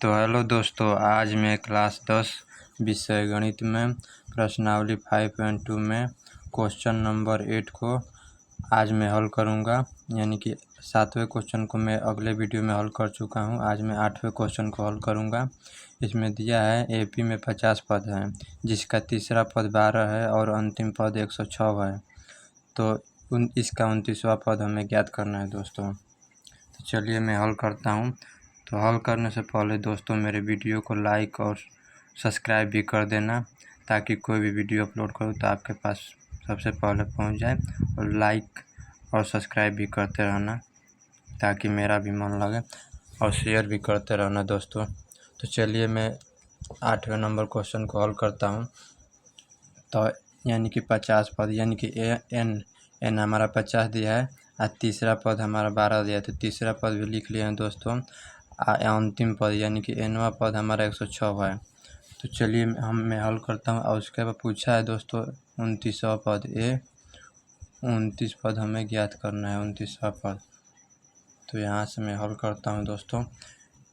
तो हेलो दोस्तों, आज मैं क्लास 10 विषय गणित में प्रश्नावली 5.2 में क्वेश्चन नंबर 8 को आज मैं हल करूंगा। यानी कि 7वें क्वेश्चन को मैं अगले वीडियो में हल कर चुका हूं। आज मैं 8वें क्वेश्चन को हल करूंगा। इसमें दिया है एपी में 50 पद हैं, जिसका तीसरा पद 12 है और अंतिम पद 106 है। तो इसका 29वां पद हमें ज्ञात करना है दोस्तों। तो चलिए मैं हल करता हूं। तो हल करने से पहले दोस्तों मेरे वीडियो को लाइक और सब्सक्राइब भी कर देना, ताकि कोई भी वीडियो अपलोड करूँ तो आपके पास सबसे पहले पहुंच जाए। और लाइक और सब्सक्राइब भी करते रहना, ताकि मेरा भी मन लगे, और शेयर भी करते रहना दोस्तों। तो चलिए मैं 8वें नंबर क्वेश्चन को हल करता हूं। तो यानी कि 50 पद, यानी कि एन हमारा 50 दिया है और तीसरा पद हमारा 12 दिया है। तो तीसरा पद भी लिख लिए हैं दोस्तों। अंतिम पद यानी कि एनवा पद हमारा 106 है। तो चलिए मैं हल करता हूँ। और उसके बाद पूछा है दोस्तों 29वां पद 29 पद हमें ज्ञात करना है, 29वां पद। तो यहाँ से मैं हल करता हूँ दोस्तों।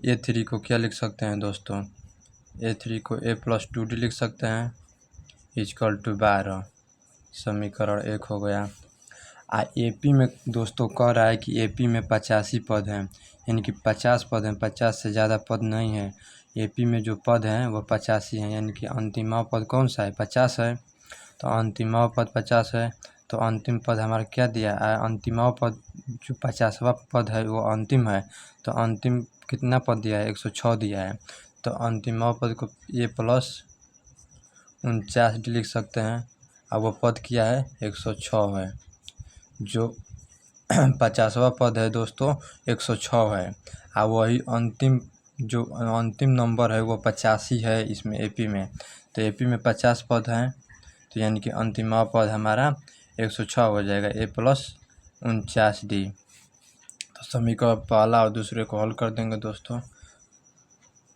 A3 को क्या लिख सकते हैं दोस्तों? A3 को a+2d लिख सकते हैं इक्वल टू 12। समीकरण 1 हो गया। एपी में दोस्तों कह रहा है कि एपी में 85 पद हैं, यानी कि 50 पद हैं, 50 से ज़्यादा पद नहीं है। एपी में जो पद हैं वो 85 हैं, यानी कि अंतिमा पद कौन सा है? 50 है। तो अंतिमा पद 50 है, तो अंतिम पद हमारा क्या दिया है? अंतिमा पद जो 50वां पद है वो अंतिम है। तो अंतिम कितना पद दिया है? 106 दिया है। तो अंतिमा पद को a+49d लिख सकते हैं, और वो पद क्या है? 106 है। जो 50वां पद है दोस्तों 106 है, और वही जो अंतिम नंबर है वो 85 है इसमें एपी में। तो एपी में 50 पद हैं, तो यानी कि अंतिमा पद हमारा 106 हो जाएगा, a+49d। तो समीकरण पहला और दूसरे को हल कर देंगे दोस्तों।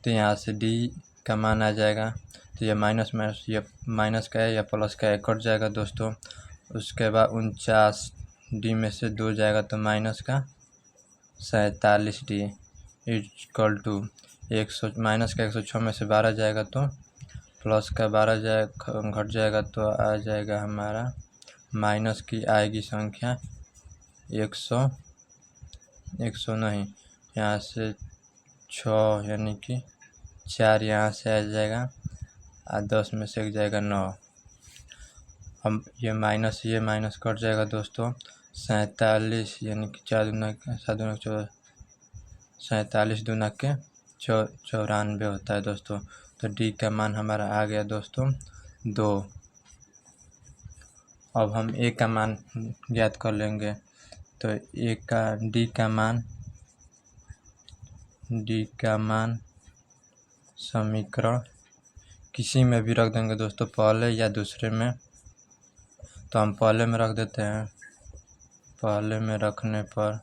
तो यहाँ से d का मान आ जाएगा। तो ये माइनस ये माइनस का है या प्लस का है, कट जाएगा दोस्तों। उसके बाद 49d में से 2 जाएगा तो माइनस का 47d इक्वल टू माइनस का 106 में से 12 जाएगा तो प्लस का 12 घट जाएगा, तो आ जाएगा हमारा माइनस की आएगी संख्या 100 नहीं, यहाँ से 6 यानी कि 4 यहाँ से आ जाएगा, और 10 में से 1 जाएगा 9। हम ये माइनस कट जाएगा दोस्तों। 47 यानी कि 4 दूना 7 दूना 14, 47 दूना के 94 होता है दोस्तों। तो डी का मान हमारा आ गया दोस्तों 2। अब हम ए का मान ज्ञात कर लेंगे। तो डी का मान समीकरण किसी में भी रख देंगे दोस्तों, पहले या दूसरे में। तो हम पहले में रख देते हैं। पहले में रखने पर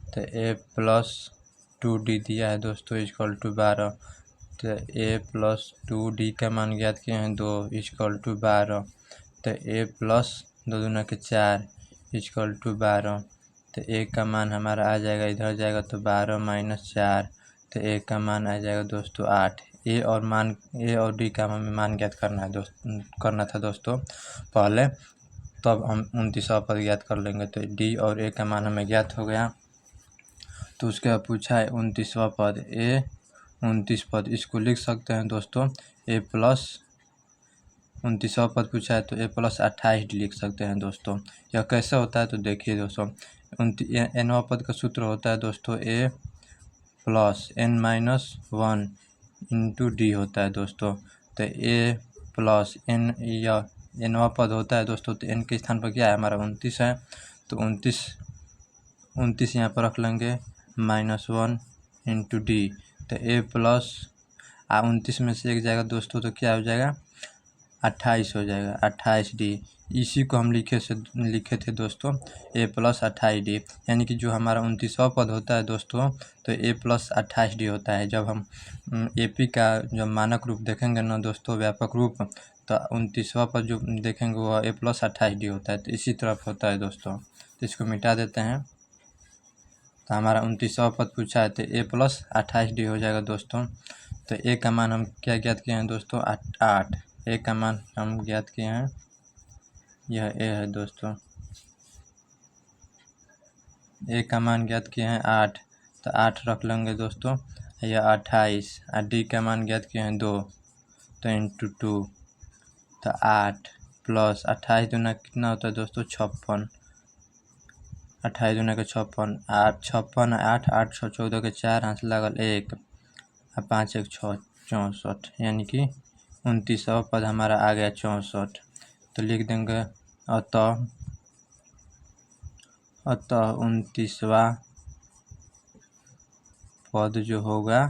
तो a+2d दिया है दोस्तों इक्वल टू 12। तो a+2d का मान ज्ञात किए हैं 2 इक्वल टू 12। तो a+2 दूना के 4 इक्वल टू 12। तो a का मान हमारा आ जाएगा, इधर जाएगा तो 12 - 4। तो a का मान आ जाएगा दोस्तों 8। ए और डी का हमें मान ज्ञात करना था दोस्तों पहले, तब हम 29वां पद ज्ञात कर लेंगे। तो डी और ए का मान हमें ज्ञात हो गया। तो उसके बाद पूछा है 29वां पद 29 पद, इसको लिख सकते हैं दोस्तों a+29वां पद पूछा है तो a+28d लिख सकते हैं दोस्तों। यह कैसे होता है तो देखिए दोस्तों, nवां पद का सूत्र होता है दोस्तों a+n-1 इंटू डी होता है दोस्तों। तो a+n या nवां पद होता है दोस्तों, तो n के स्थान पर क्या है हमारा 29 है। तो 29 यहाँ पर रख लेंगे -1 इंटू डी। तो a+29 में से 1 जाएगा दोस्तों, तो क्या हो जाएगा 28 हो जाएगा, 28d। इसी को हम लिखे थे दोस्तों a+28d, यानी कि जो हमारा 29वां पद होता है दोस्तों तो a+28d होता है। जब हम एपी का जब मानक रूप देखेंगे ना दोस्तों, व्यापक रूप, तो 29वां पद जो देखेंगे वो a+28d होता है। तो इसी तरफ होता है दोस्तों। तो इसको मिटा देते हैं। तो हमारा 29वां पद पूछा है तो a + 28d हो जाएगा दोस्तों। तो a का मान हम क्या ज्ञात किए हैं दोस्तों? 8। a का मान हम ज्ञात किए हैं, यह a है दोस्तों। a का मान ज्ञात किए हैं 8, तो 8 रख लेंगे दोस्तों। यह 28 और d का मान ज्ञात किए हैं 2, तो × 2, तो 8 + 28 दूना कितना होता है दोस्तों? 56। 28 दूना के 56, 8 56 8 8 6 14 के 4 हाथ लागल 1 और 5 1 6 64, यानी कि 29वां पद हमारा आ गया 64। तो लिख देंगे अतः 29वां पद जो होगा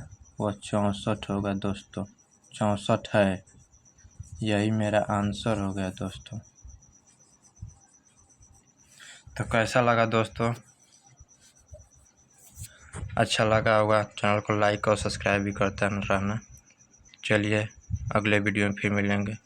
वह 64 होगा दोस्तों। 64 है, यही मेरा आंसर हो गया दोस्तों। तो कैसा लगा दोस्तों? अच्छा लगा होगा, चैनल को लाइक और सब्सक्राइब भी करते रहना। चलिए अगले वीडियो में फिर मिलेंगे।